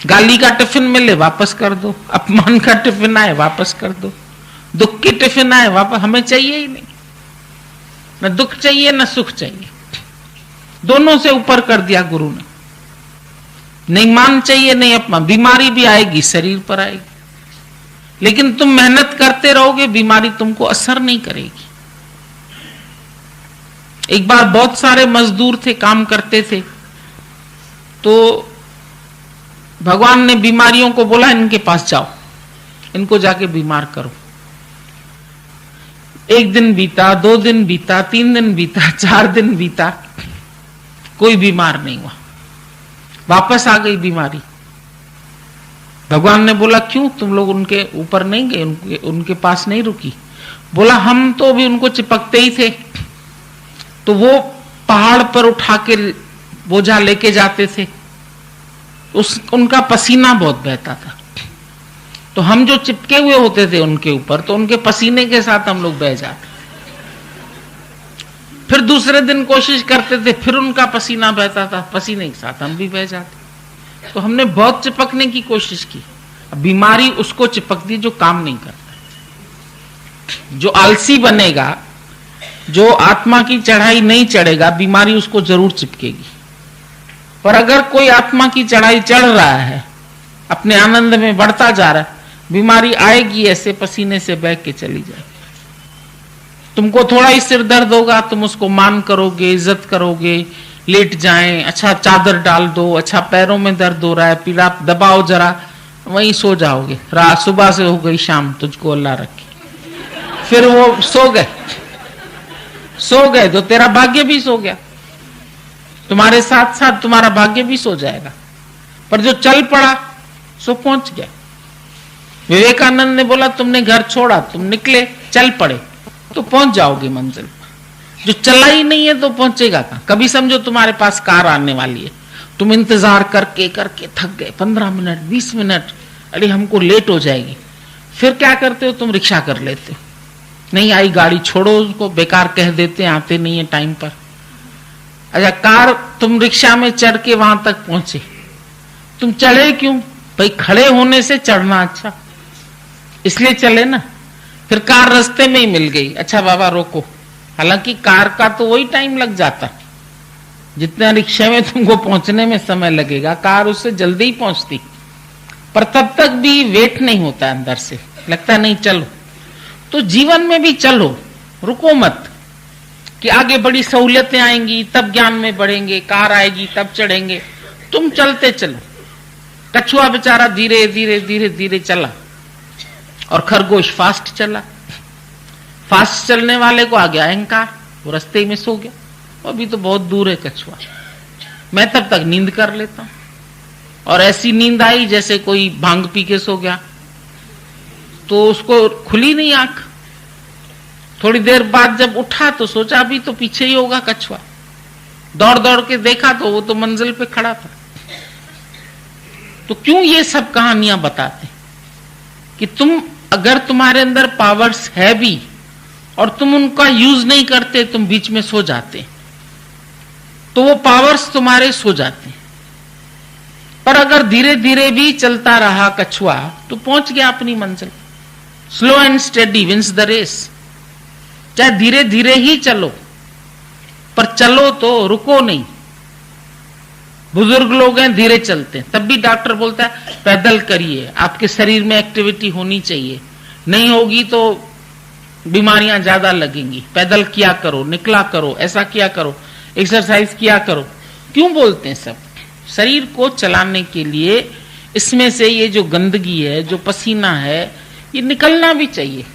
गाली का टिफिन मिले वापस कर दो, अपमान का टिफिन आए वापस कर दो, दुख की टिफिन आए वापस। हमें चाहिए ही नहीं, न दुख चाहिए न सुख चाहिए, दोनों से ऊपर कर दिया गुरु ने। नहीं मान चाहिए नहीं अपमान। बीमारी भी आएगी, शरीर पर आएगी, लेकिन तुम मेहनत करते रहोगे, बीमारी तुमको असर नहीं करेगी। एक बार बहुत सारे मजदूर थे, काम करते थे, तो भगवान ने बीमारियों को बोला इनके पास जाओ, इनको जाके बीमार करो। एक दिन बीता, 2 दिन बीता, 3 दिन बीता, 4 दिन बीता, कोई बीमार नहीं हुआ। वापस आ गई बीमारी। भगवान ने बोला क्यों तुम लोग उनके ऊपर नहीं गए, उनके पास नहीं रुकी? बोला हम तो भी उनको चिपकते ही थे, तो वो पहाड़ पर उठा के बोझा लेके जाते थे, उनका पसीना बहुत बहता था, तो हम जो चिपके हुए होते थे उनके ऊपर, तो उनके पसीने के साथ हम लोग बह जाते। फिर दूसरे दिन कोशिश करते थे, फिर उनका पसीना बहता था, पसीने के साथ हम भी बह जाते। तो हमने बहुत चिपकने की कोशिश की। अब बीमारी उसको चिपकती जो काम नहीं करता। जो आलसी बनेगा, जो आत्मा की चढ़ाई नहीं चढ़ेगा, बीमारी उसको जरूर चिपकेगी। पर अगर कोई आत्मा की चढ़ाई चढ़ रहा है, अपने आनंद में बढ़ता जा रहा है, बीमारी आएगी ऐसे पसीने से बह के चली जाएगी। तुमको थोड़ा ही सिर दर्द होगा, तुम उसको मान करोगे, इज्जत करोगे, लेट जाएं, अच्छा चादर डाल दो, अच्छा पैरों में दर्द हो रहा है, पीड़ा दबाओ जरा, वहीं सो जाओगे। रात सुबह से हो गई शाम, तुझको अल्लाह रखे। फिर वो सो गए तो तेरा भाग्य भी सो गया, तुम्हारे साथ साथ तुम्हारा भाग्य भी सो जाएगा। पर जो चल पड़ा सो पहुंच गया। विवेकानंद ने बोला तुमने घर छोड़ा, तुम निकले, चल पड़े, तो पहुंच जाओगे मंजिल पर। जो चला ही नहीं है तो पहुंचेगा कहां? कभी समझो तुम्हारे पास कार आने वाली है, तुम इंतजार करके करके थक गए, 15 मिनट 20 मिनट, अरे हमको लेट हो जाएगी। फिर क्या करते हो? तुम रिक्शा कर लेते हो, नहीं आई गाड़ी, छोड़ो उसको, बेकार कह देते हैं, आते नहीं है टाइम पर। अच्छा कार, तुम रिक्शा में चढ़ के वहां तक पहुंचे, तुम चढ़े क्यों? भाई खड़े होने से चढ़ना अच्छा, इसलिए चले ना। फिर कार रास्ते में ही मिल गई, अच्छा बाबा रोको। हालांकि कार का तो वही टाइम लग जाता जितना रिक्शा में तुमको पहुंचने में समय लगेगा, कार उससे जल्दी ही पहुंचती, पर तब तक भी वेट नहीं होता, अंदर से लगता नहीं चलो। तो जीवन में भी चलो, रुको मत कि आगे बड़ी सहूलियतें आएंगी तब ज्ञान में बढ़ेंगे, कार आएगी तब चढ़ेंगे। तुम चलते चलो। कछुआ बेचारा धीरे धीरे धीरे धीरे चला और खरगोश फास्ट चला। फास्ट चलने वाले को आ गया अहंकार, वो रास्ते में सो गया। अभी तो बहुत दूर है कछुआ, मैं तब तक नींद कर लेता हूं। और ऐसी नींद आई जैसे कोई भांग पी के सो गया, तो उसको खुली नहीं आंख। थोड़ी देर बाद जब उठा तो सोचा अभी तो पीछे ही होगा कछुआ। दौड़ दौड़ के देखा तो वो तो मंजिल पे खड़ा था। तो क्यों ये सब कहानियां बताते कि तुम, अगर तुम्हारे अंदर पावर्स है भी और तुम उनका यूज नहीं करते, तुम बीच में सो जाते, तो वो पावर्स तुम्हारे सो जाते। पर अगर धीरे धीरे भी चलता रहा कछुआ तो पहुंच गया अपनी मंजिल। Slow and steady wins the race. चाहे धीरे धीरे ही चलो, पर चलो तो रुको नहीं। बुजुर्ग लोग हैं धीरे चलते हैं, तब भी डॉक्टर बोलता है पैदल करिए, आपके शरीर में एक्टिविटी होनी चाहिए, नहीं होगी तो बीमारियां ज्यादा लगेंगी। पैदल किया करो, निकला करो, ऐसा किया करो, एक्सरसाइज किया करो। क्यों बोलते हैं सब? शरीर को चलाने के लिए इसमें से ये जो गंदगी है, जो पसीना है, ये निकलना भी चाहिए।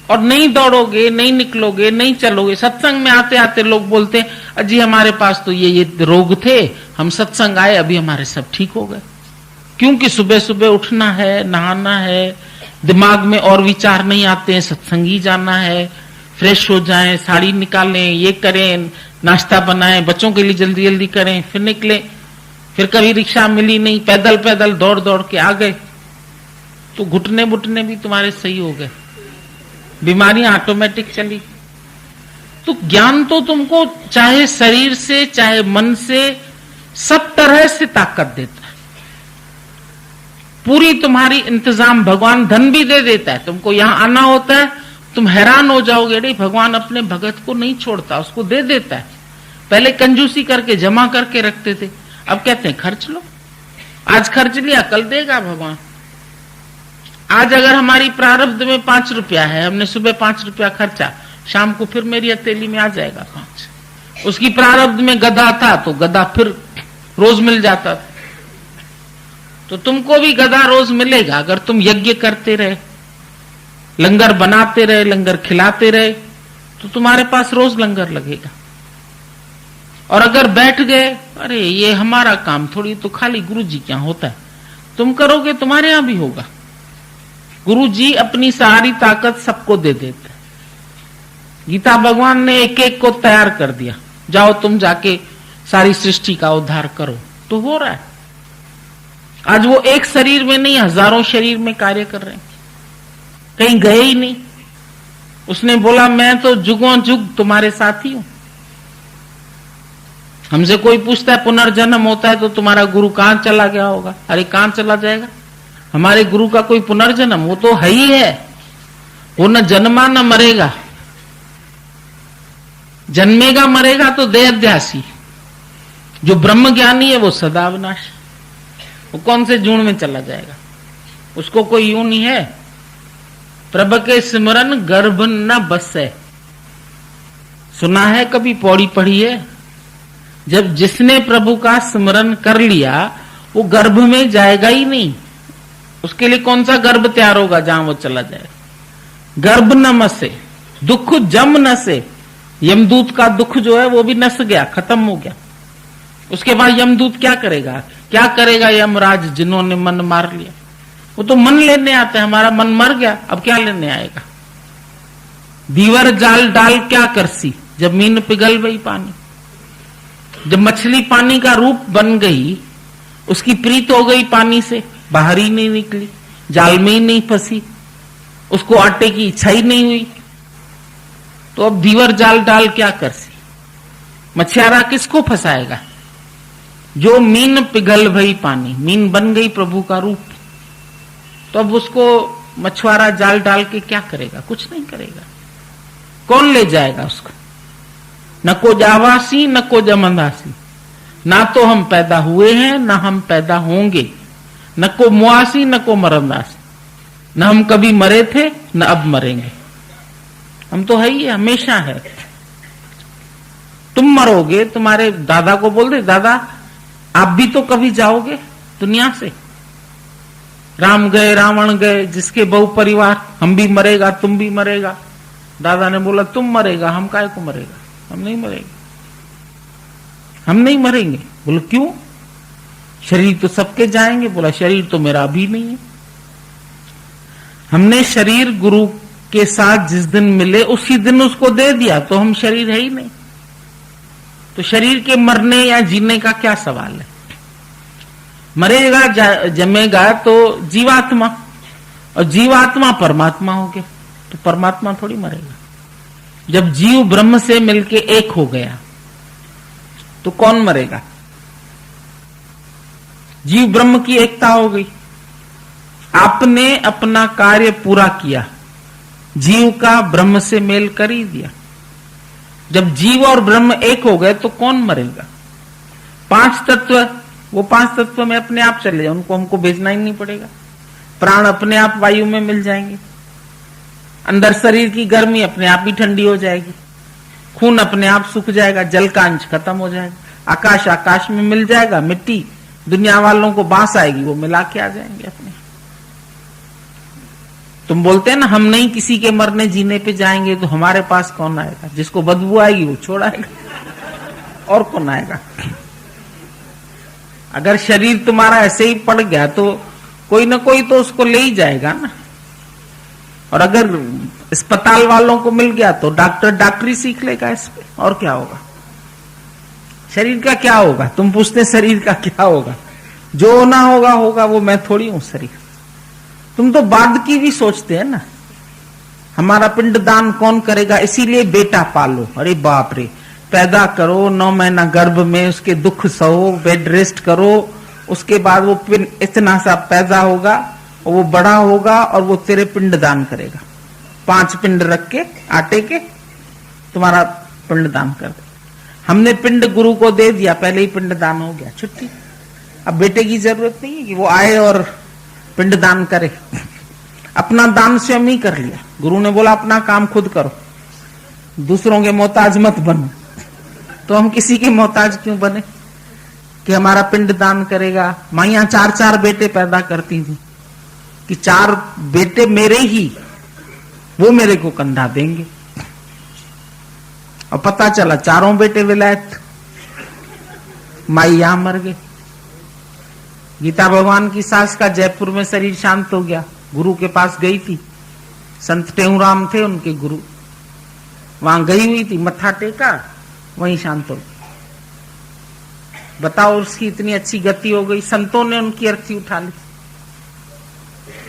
और नहीं दौड़ोगे, नहीं निकलोगे, नहीं चलोगे। सत्संग में आते आते लोग बोलते हैं अजी हमारे पास तो ये रोग थे, हम सत्संग आए अभी हमारे सब ठीक हो गए। क्योंकि सुबह सुबह उठना है, नहाना है, दिमाग में और विचार नहीं आते हैं, सत्संग ही जाना है, फ्रेश हो जाएं, साड़ी निकालें, ये करें, नाश्ता बनाएं, बच्चों के लिए जल्दी जल्दी करें, फिर निकले। फिर कभी रिक्शा मिली नहीं, पैदल पैदल दौड़ दौड़ के आ गए, तो घुटने बुटने भी तुम्हारे सही हो गए, बीमारियां ऑटोमेटिक चली। तो ज्ञान तो तुमको चाहे शरीर से चाहे मन से सब तरह से ताकत देता है। पूरी तुम्हारी इंतजाम, भगवान धन भी दे देता है, तुमको यहां आना होता है, तुम हैरान हो जाओगे, अरे भगवान अपने भगत को नहीं छोड़ता, उसको दे देता है। पहले कंजूसी करके जमा करके रखते थे, अब कहते हैं खर्च लो, आज खर्च लिया कल देगा भगवान। आज अगर हमारी प्रारब्ध में 5 रुपया है, हमने सुबह 5 रुपया खर्चा, शाम को फिर मेरी हथेली में आ जाएगा 5। उसकी प्रारब्ध में गधा था तो गधा फिर रोज मिल जाता था, तो तुमको भी गधा रोज मिलेगा अगर तुम यज्ञ करते रहे, लंगर बनाते रहे, लंगर खिलाते रहे, तो तुम्हारे पास रोज लंगर लगेगा। और अगर बैठ गए, अरे ये हमारा काम थोड़ी, तो खाली गुरु जी क्या होता है, तुम करोगे तुम्हारे यहां भी होगा। गुरु जी अपनी सारी ताकत सबको दे देते हैं। गीता भगवान ने एक एक को तैयार कर दिया, जाओ तुम जाके सारी सृष्टि का उद्धार करो, तो हो रहा है। आज वो एक शरीर में नहीं, हजारों शरीर में कार्य कर रहे हैं, कहीं गए ही नहीं। उसने बोला मैं तो जुगों जुग तुम्हारे साथ ही हूं। हमसे कोई पूछता है पुनर्जन्म होता है तो तुम्हारा गुरु कहां चला गया होगा, अरे कहां चला जाएगा, हमारे गुरु का कोई पुनर्जन्म, वो तो है ही है, वो न जन्मा न मरेगा, जन्मेगा मरेगा तो देहाध्यासी। जो ब्रह्म ज्ञानी है वो सदा विनाश, वो कौन से जून में चला जाएगा, उसको कोई यूं नहीं है। प्रभु के सिमरन गर्भ न बसे, सुना है कभी, पौड़ी पढ़ी है। जब जिसने प्रभु का स्मरण कर लिया वो गर्भ में जाएगा ही नहीं, उसके लिए कौन सा गर्भ तैयार होगा जहां वो चला जाए। गर्भ न मसे, दुख जम न से, यमदूत का दुख जो है वो भी नस गया, खत्म हो गया। उसके बाद यमदूत क्या करेगा, क्या करेगा यमराज जिन्होंने मन मार लिया, वो तो मन लेने आते हैं, हमारा मन मर गया, अब क्या लेने आएगा। दीवर जाल डाल क्या करसी, जब मीन पिघल गई पानी, जब मछली पानी का रूप बन गई, उसकी प्रीत हो गई पानी से, बाहर ही नहीं निकली, जाल में ही नहीं फंसी, उसको आटे की इच्छा ही नहीं हुई, तो अब दीवर जाल डाल क्या करसी। मछियारा किसको फंसाएगा, जो मीन पिघल भई पानी, मीन बन गई प्रभु का रूप, तो अब उसको मछुआरा जाल डाल के क्या करेगा, कुछ नहीं करेगा। कौन ले जाएगा उसको, न को जावासी न को जमंदासी, ना तो हम पैदा हुए हैं न हम पैदा होंगे, न को मुआसी न को मरंदासी, न हम कभी मरे थे न अब मरेंगे, हम तो है ही, हमेशा है। तुम मरोगे, तुम्हारे दादा को बोल दे, दादा आप भी तो कभी जाओगे दुनिया से, राम गए रावण गए, जिसके बहु परिवार, हम भी मरेगा तुम भी मरेगा। दादा ने बोला तुम मरेगा, हम काहे को मरेगा, हम नहीं मरेंगे, हम नहीं मरेंगे। बोलो क्यों, शरीर तो सबके जाएंगे। बोला शरीर तो मेरा अभी नहीं है, हमने शरीर गुरु के साथ जिस दिन मिले उसी दिन उसको दे दिया, तो हम शरीर है ही नहीं, तो शरीर के मरने या जीने का क्या सवाल है। मरेगा जमेगा तो जीवात्मा, और जीवात्मा परमात्मा हो गया, तो परमात्मा थोड़ी मरेगा। जब जीव ब्रह्म से मिलके एक हो गया तो कौन मरेगा, जीव ब्रह्म की एकता हो गई, आपने अपना कार्य पूरा किया, जीव का ब्रह्म से मेल कर ही दिया। जब जीव और ब्रह्म एक हो गए तो कौन मरेगा। 5 तत्व, वो 5 तत्व में अपने आप चले जाए, उनको हमको भेजना ही नहीं पड़ेगा, प्राण अपने आप वायु में मिल जाएंगे, अंदर शरीर की गर्मी अपने आप ही ठंडी हो जाएगी, खून अपने आप सूख जाएगा, जल का अंश खत्म हो जाएगा, आकाश आकाश में मिल जाएगा, मिट्टी दुनिया वालों को बांस आएगी, वो मिला के आ जाएंगे अपने। तुम बोलते हैं ना हम नहीं किसी के मरने जीने पे जाएंगे, तो हमारे पास कौन आएगा, जिसको बदबू आएगी वो छोड़ आएगा, और कौन आएगा। अगर शरीर तुम्हारा ऐसे ही पड़ गया तो कोई ना कोई तो उसको ले ही जाएगा ना, और अगर अस्पताल वालों को मिल गया तो डॉक्टर डॉक्टरी सीख लेगा इस पे, और क्या होगा। शरीर का क्या होगा, तुम पूछते शरीर का क्या होगा, जो ना होगा होगा, वो मैं थोड़ी हूं शरीर। तुम तो बाद की भी सोचते हैं ना, हमारा पिंडदान कौन करेगा, इसीलिए बेटा पालो। अरे बाप रे, पैदा करो, 9 महीना गर्भ में उसके दुख सहो, बेड रेस्ट करो, उसके बाद वो पिंड इतना सा पैदा होगा और वो बड़ा होगा और वो तेरे पिंड दान करेगा। 5 पिंड रख के आटे के तुम्हारा पिंड दान कर दे। हमने पिंड गुरु को दे दिया, पहले ही पिंड दान हो गया, छुट्टी। अब बेटे की जरूरत नहीं है कि वो आए और पिंड दान करे, अपना दान स्वयं ही कर लिया। गुरु ने बोला अपना काम खुद करो, दूसरों के मोहताज मत बनो। तो हम किसी के मोहताज क्यों बने कि हमारा पिंड दान करेगा। माइयां 4-4 बेटे पैदा करती थी कि 4 बेटे मेरे ही, वो मेरे को कंधा देंगे। और पता चला 4 बेटे विलायत, माई यहां मर गए। गीता भगवान की सास का जयपुर में शरीर शांत हो गया, गुरु के पास गई थी, संत टेहूराम थे उनके गुरु, वहां गई हुई थी, मत्था टेका, वहीं शांत हो गई। बताओ उसकी इतनी अच्छी गति हो गई। संतों ने उनकी अर्थी उठा ली,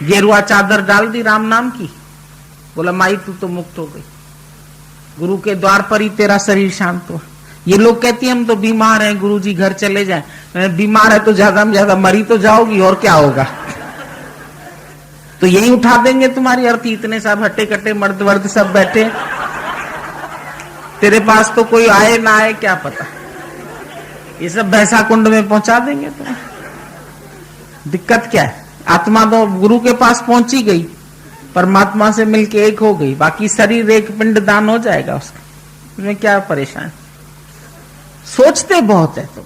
गेरुआ चादर डाल दी राम नाम की, बोला माई तू तो मुक्त हो गई, गुरु के द्वार पर ही तेरा शरीर शांत हुआ। ये लोग कहती हैं हम तो बीमार हैं, गुरुजी घर चले जाएं। बीमार है तो ज्यादा में ज्यादा मरी तो जाओगी, और क्या होगा। तो यही उठा देंगे तुम्हारी अर्थी। इतने सब हट्टे कट्टे मर्द वर्द सब बैठे, तेरे पास तो कोई आए ना आए क्या पता, ये सब भैंसा कुंड में पहुंचा देंगे तुम्हें। दिक्कत क्या है। आत्मा तो गुरु के पास पहुंची गई, परमात्मा से मिलके एक हो गई, बाकी शरीर एक पिंड दान हो जाएगा उसका, इसमें क्या परेशान। सोचते बहुत है तुम,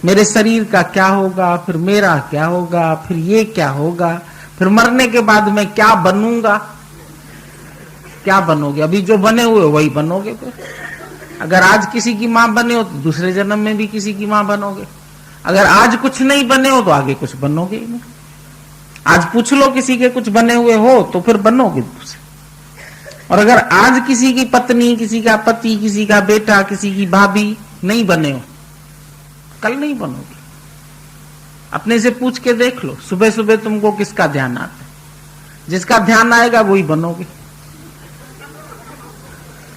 मेरे शरीर का क्या होगा, फिर मेरा क्या होगा, फिर ये क्या होगा, फिर मरने के बाद मैं क्या बनूंगा। क्या बनोगे, अभी जो बने हुए वही बनोगे। फिर अगर आज किसी की मां बने हो तो दूसरे जन्म में भी किसी की मां बनोगे। अगर आज कुछ नहीं बने हो तो आगे कुछ बनोगे ही नहीं। आज पूछ लो किसी के कुछ बने हुए हो तो फिर बनोगे दूसरे। और अगर आज किसी की पत्नी, किसी का पति, किसी का बेटा, किसी की भाभी नहीं बने हो, कल नहीं बनोगे। अपने से पूछ के देख लो, सुबह सुबह तुमको किसका ध्यान आता है। जिसका ध्यान आएगा वही बनोगे।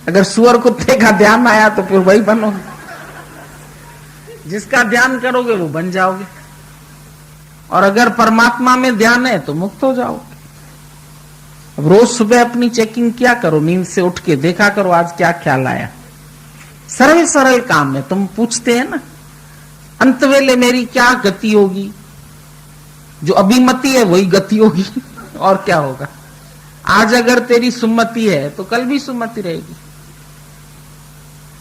अगर सुअर कुत्ते का ध्यान आया तो फिर वही बनोगे। जिसका ध्यान करोगे वो बन जाओगे। और अगर परमात्मा में ध्यान है तो मुक्त हो जाओगे। अब रोज सुबह अपनी चेकिंग किया करो, नींद से उठ के देखा करो आज क्या ख्याल आया। सरल सरल काम है। तुम पूछते हैं ना अंत वेले मेरी क्या गति होगी, जो अभिमति है वही गति होगी। और क्या होगा। आज अगर तेरी सुमति है तो कल भी सुमति रहेगी।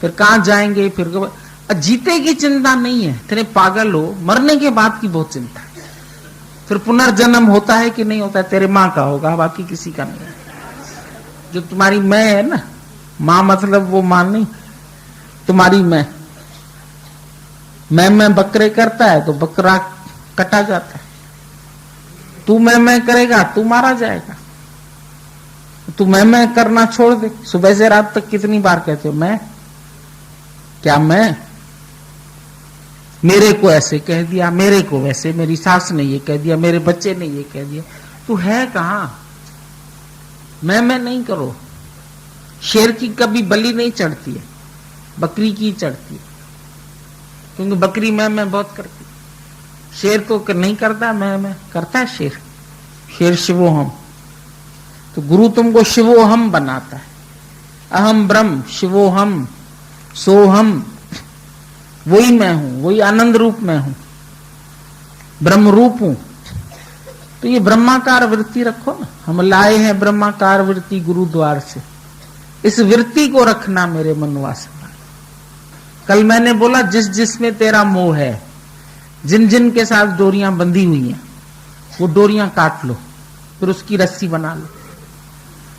फिर कहां जाएंगे, फिर जीते की चिंता नहीं है, तेरे पागल हो। मरने के बाद की बहुत चिंता है। फिर पुनर्जन्म होता है कि नहीं होता है, तेरे माँ का होगा, बाकी किसी का नहीं। जो तुम्हारी मैं है ना, माँ मतलब वो माँ नहीं, तुम्हारी मैं बकरे करता है तो बकरा कटा जाता है। तू मैं करेगा तू मारा जाएगा। तू मैं करना छोड़ दे। सुबह से रात तक कितनी बार कहते हो मैं, क्या मैं, मेरे को ऐसे कह दिया, मेरे को वैसे, मेरी सास ने ये कह दिया, मेरे बच्चे ने ये कह दिया। तू है कहां। मैं नहीं करो। शेर की कभी बलि नहीं चढ़ती है, बकरी की चढ़ती है, क्योंकि बकरी मैं बहुत करती। शेर तो नहीं करता, मैं करता है शेर। शेर शिवोहम। तो गुरु तुमको शिवोहम बनाता है। अहम ब्रह्म शिवोहम सोहम, वही मैं हूं, वही आनंद रूप में हूं, ब्रह्म रूप हूं। तो ये ब्रह्माकार वृत्ति रखो ना। हम लाए हैं ब्रह्माकार वृत्ति गुरु द्वार से। इस वृत्ति को रखना मेरे मनवास में। कल मैंने बोला जिस जिसमें तेरा मोह है, जिन जिन के साथ डोरियां बंधी हुई हैं, वो डोरियां काट लो, फिर उसकी रस्सी बना लो,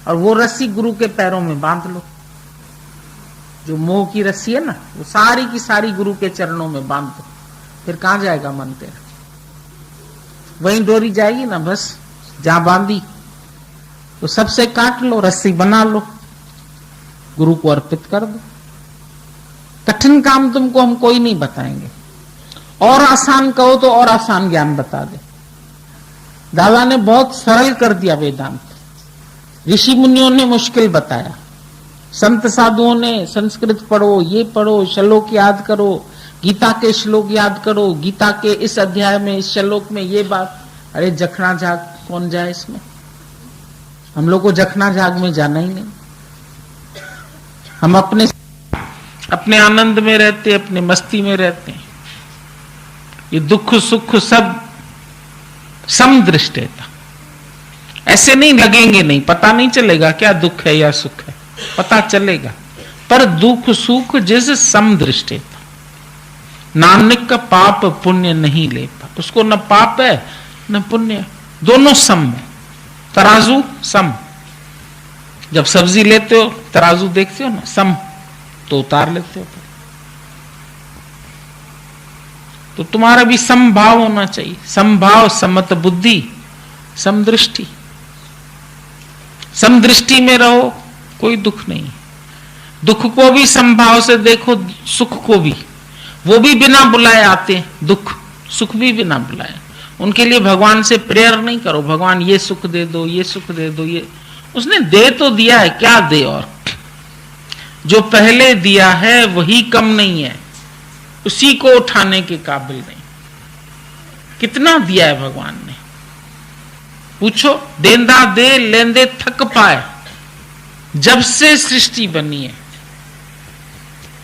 और वो रस्सी गुरु के पैरों में बांध लो। जो मोह की रस्सी है ना, वो सारी की सारी गुरु के चरणों में बांध दो। फिर कहां जाएगा मन तेरा। वहीं डोरी जाएगी ना, बस जहां बांधी तो सबसे काट लो, रस्सी बना लो, गुरु को अर्पित कर दो। कठिन काम तुमको हम कोई नहीं बताएंगे। और आसान कहो तो और आसान ज्ञान बता दे। दादा ने बहुत सरल कर दिया वेदांत। ऋषि मुनियों ने मुश्किल बताया, संत साधुओं ने संस्कृत पढ़ो, ये पढ़ो, श्लोक याद करो, गीता के श्लोक याद करो, गीता के इस अध्याय में, इस श्लोक में ये बात। अरे जखना झाग कौन जाए इसमें? हम लोग को जखना झाग में जाना ही नहीं। हम अपने आनंद में रहते, अपने मस्ती में रहते हैं। ये दुख सुख सब समदृष्टता, ऐसे नहीं लगेंगे, नहीं पता नहीं चलेगा क्या दुख है या सुख है, पता चलेगा, पर दुख सुख जैसे समदृष्टता। नानक का पाप पुण्य नहीं ले पा, उसको न पाप है न पुण्य, दोनों सम है, तराजू सम। जब सब्जी लेते हो तराजू देखते हो ना, सम तो उतार लेते हो। तो तुम्हारा भी समभाव होना चाहिए, समभाव, समत बुद्धि, समदृष्टि। समदृष्टि में रहो, कोई दुख नहीं। दुख को भी समभाव से देखो, सुख को भी। वो भी बिना बुलाए आते हैं, दुख सुख भी बिना बुलाए। उनके लिए भगवान से प्रेयर नहीं करो, भगवान ये सुख दे दो, ये सुख दे दो। ये उसने दे तो दिया है, क्या दे, और जो पहले दिया है वही कम नहीं है, उसी को उठाने के काबिल नहीं। कितना दिया है भगवान ने, पूछो। देंदा दे लेंदे थक पाए। जब से सृष्टि बनी है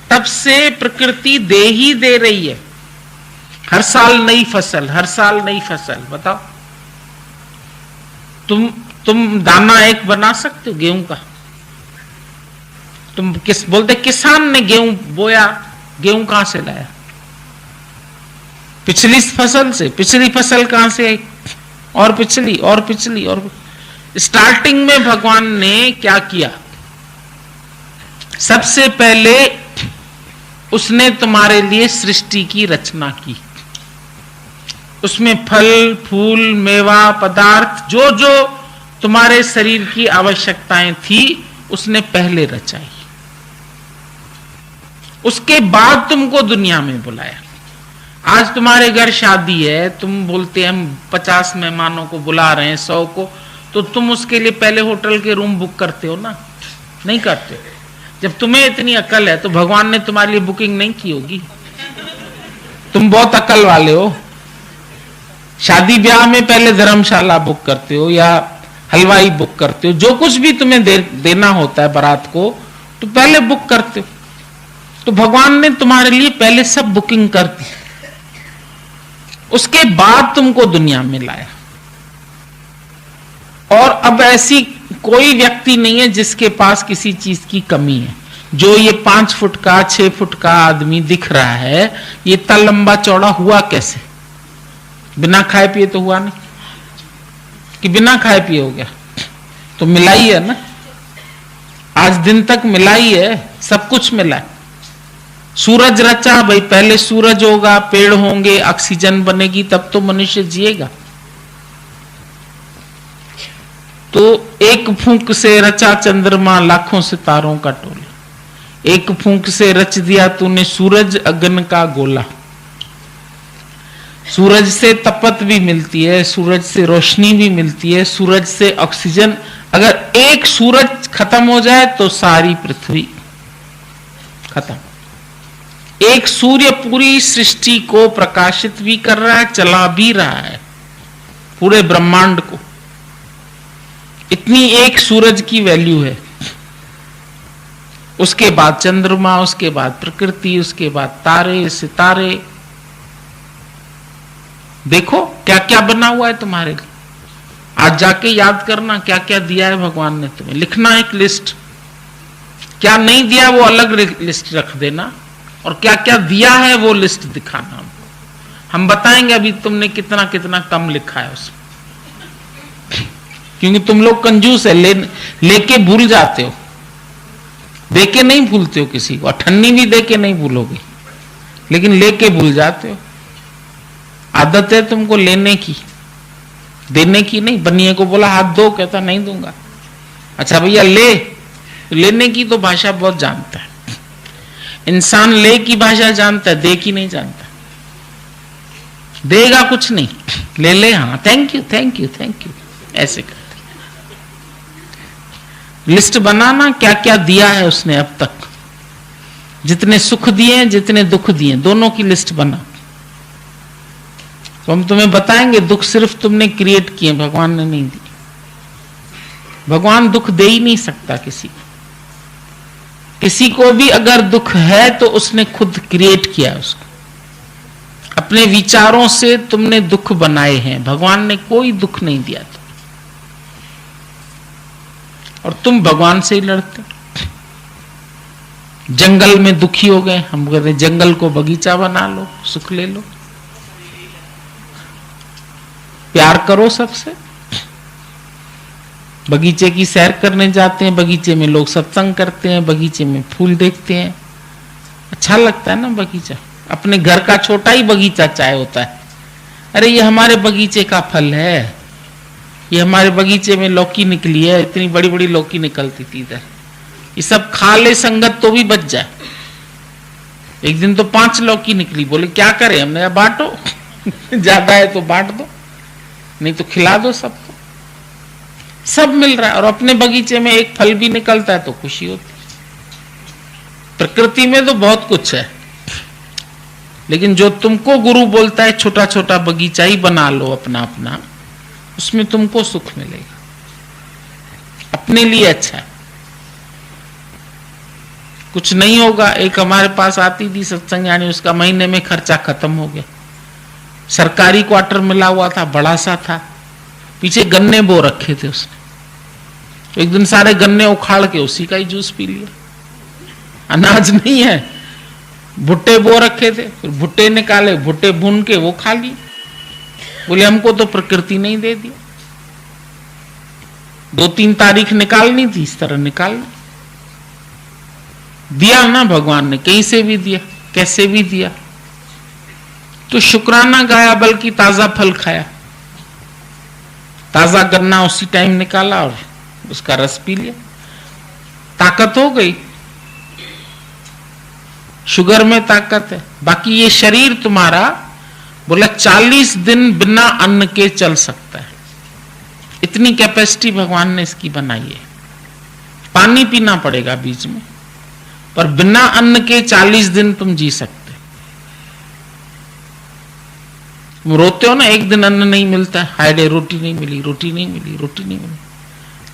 तब से प्रकृति दे ही दे रही है। हर साल नई फसल, हर साल नई फसल। बताओ, तुम दाना एक बना सकते हो गेहूं का? तुम बोलते किसान ने गेहूं बोया, गेहूं कहां से लाया? पिछली फसल से। पिछली फसल कहां से आई? और पिछली और पिछली और स्टार्टिंग में भगवान ने क्या किया? सबसे पहले उसने तुम्हारे लिए सृष्टि की रचना की। उसमें फल फूल मेवा पदार्थ जो जो तुम्हारे शरीर की आवश्यकताएं थी उसने पहले रचाई। उसके बाद तुमको दुनिया में बुलाया। आज तुम्हारे घर शादी है, तुम बोलते हैं हम 50 मेहमानों को बुला रहे हैं, 100 को, तो तुम उसके लिए पहले होटल के रूम बुक करते हो ना? नहीं करते। जब तुम्हें इतनी अकल है तो भगवान ने तुम्हारे लिए बुकिंग नहीं की होगी। तुम बहुत अकल वाले हो। शादी ब्याह में पहले धर्मशाला बुक करते हो या हलवाई बुक करते हो, जो कुछ भी तुम्हें देना होता है बारात को तो पहले बुक करते हो। तो भगवान ने तुम्हारे लिए पहले सब बुकिंग कर दी, उसके बाद तुमको दुनिया में लाया। और अब ऐसी कोई व्यक्ति नहीं है जिसके पास किसी चीज की कमी है। जो ये 5 फुट का 6 फुट का आदमी दिख रहा है, ये इतना लंबा चौड़ा हुआ कैसे? बिना खाए पिए तो हुआ नहीं, कि बिना खाए पिए हो गया? तो मिला ही है ना, आज दिन तक मिला ही है, सब कुछ मिला है। सूरज रचा भाई, पहले सूरज होगा, पेड़ होंगे, ऑक्सीजन बनेगी, तब तो मनुष्य जिएगा। तो एक फूंक से रचा चंद्रमा लाखों सितारों का टोला। एक फूंक से रच दिया तूने सूरज अगन का गोला। सूरज से तपत भी मिलती है, सूरज से रोशनी भी मिलती है, सूरज से ऑक्सीजन। अगर एक सूरज खत्म हो जाए तो सारी पृथ्वी खत्म। एक सूर्य पूरी सृष्टि को प्रकाशित भी कर रहा है, चला भी रहा है पूरे ब्रह्मांड को। इतनी एक सूरज की वैल्यू है। उसके बाद चंद्रमा, उसके बाद प्रकृति, उसके बाद तारे सितारे। देखो क्या क्या बना हुआ है तुम्हारे लिए। आज जाके याद करना क्या क्या दिया है भगवान ने तुम्हें। लिखना एक लिस्ट, क्या नहीं दिया वो अलग लिस्ट रख देना, और क्या क्या दिया है वो लिस्ट दिखाना। हम बताएंगे अभी तुमने कितना कितना कम लिखा है उसमें, क्योंकि तुम लोग कंजूस है, लेके भूल जाते हो, देके नहीं भूलते हो किसी को। अठन्नी भी देके नहीं भूलोगे, लेकिन लेके भूल जाते हो। आदत है तुमको लेने की, देने की नहीं। बनिए को बोला हाथ दो, कहता नहीं दूंगा। अच्छा भैया ले, लेने की तो भाषा बहुत जानता है इंसान। ले की भाषा जानता है, दे की नहीं जानता। देगा कुछ नहीं, ले ले, हाँ thank you thank you thank you, ऐसे करते। लिस्ट बनाना क्या क्या दिया है उसने अब तक। जितने सुख दिए जितने दुख दिए, दोनों की लिस्ट बना। तो हम तुम्हें बताएंगे दुख सिर्फ तुमने क्रिएट किए, भगवान ने नहीं दिए। भगवान दुख दे ही नहीं सकता किसी को। किसी को भी अगर दुख है तो उसने खुद क्रिएट किया उसको। अपने विचारों से तुमने दुख बनाए हैं, भगवान ने कोई दुख नहीं दिया था। और तुम भगवान से ही लड़ते। जंगल में दुखी हो गए, हम कहते जंगल को बगीचा बना लो, सुख ले लो। प्यार करो सबसे। बगीचे की सैर करने जाते हैं, बगीचे में लोग सत्संग करते हैं, बगीचे में फूल देखते हैं, अच्छा लगता है ना बगीचा। अपने घर का छोटा ही बगीचा चाहे होता है, अरे ये हमारे बगीचे का फल है, ये हमारे बगीचे में लौकी निकली है, इतनी बड़ी बड़ी लौकी निकलती थी इधर, ये सब खा ले संगत तो भी बच जाए। एक दिन तो 5 लौकी निकली, बोले क्या करें, हमने कहा बांटो ज्यादा है तो बांट दो, नहीं तो खिला दो सबको। सब मिल रहा है और अपने बगीचे में एक फल भी निकलता है तो खुशी होती है। प्रकृति में तो बहुत कुछ है, लेकिन जो तुमको गुरु बोलता है छोटा छोटा बगीचा ही बना लो अपना अपना, उसमें तुमको सुख मिलेगा, अपने लिए अच्छा है। कुछ नहीं होगा। एक हमारे पास आती थी सत्संग, यानी उसका महीने में खर्चा खत्म हो गया। सरकारी क्वार्टर मिला हुआ था, बड़ा सा था, पीछे गन्ने बो रखे थे उसने। तो एक दिन सारे गन्ने उखाड़ के उसी का ही जूस पी लिया। अनाज नहीं है, भुट्टे बो रखे थे, फिर भुट्टे निकाले, भुट्टे भून के वो खा लिए। बोले हमको तो प्रकृति नहीं दे दिया, 2-3 तारीख निकालनी थी, इस तरह निकाल ली। दिया ना भगवान ने, कहीं से भी दिया, कैसे भी दिया। तो शुक्राना गाया, बल्कि ताजा फल खाया। ताजा गन्ना उसी टाइम निकाला और उसका रस पी लिया, ताकत हो गई। शुगर में ताकत है। बाकी ये शरीर तुम्हारा बोला 40 दिन बिना अन्न के चल सकता है, इतनी कैपेसिटी भगवान ने इसकी बनाई है। पानी पीना पड़ेगा बीच में, पर बिना अन्न के 40 दिन तुम जी सकते। तुम रोते हो ना, एक दिन अन्न नहीं मिलता है, हाय डे रोटी नहीं मिली, रोटी नहीं मिली, रोटी नहीं मिली।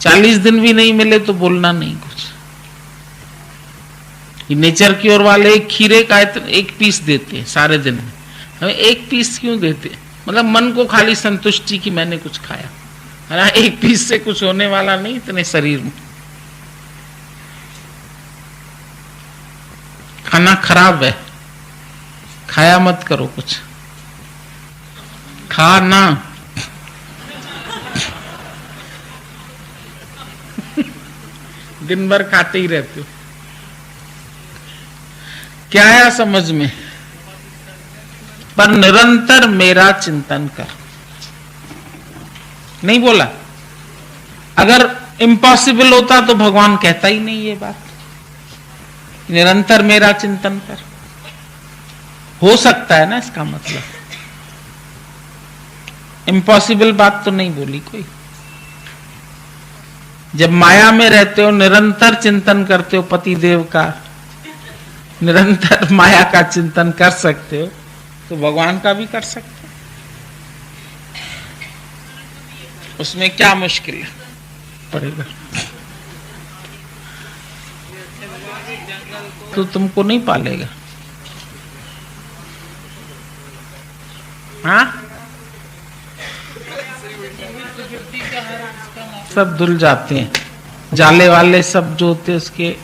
40 दिन भी नहीं मिले तो बोलना नहीं कुछ। नेचर की ओर वाले खीरे का 1 पीस देते हैं सारे दिन में, हमें 1 पीस क्यों देते? मतलब मन को खाली संतुष्टि की मैंने कुछ खाया। अरे 1 पीस से कुछ होने वाला नहीं इतने शरीर में। खाना खराब है, खाया मत करो कुछ, खाना दिन भर खाते ही रहते हो। क्या आया समझ में? पर निरंतर मेरा चिंतन कर, नहीं बोला। अगर इम्पॉसिबल होता तो भगवान कहता ही नहीं ये बात, निरंतर मेरा चिंतन कर। हो सकता है ना, इसका मतलब इम्पॉसिबल बात तो नहीं बोली कोई। जब माया में रहते हो, निरंतर चिंतन करते हो पति देव का, निरंतर माया का चिंतन कर सकते हो, तो भगवान का भी कर सकते हो। उसमें क्या मुश्किल पड़ेगा? तो तुमको नहीं पालेगा। हाँ, सब धुल जाते हैं, जाले वाले सब जो होते उसके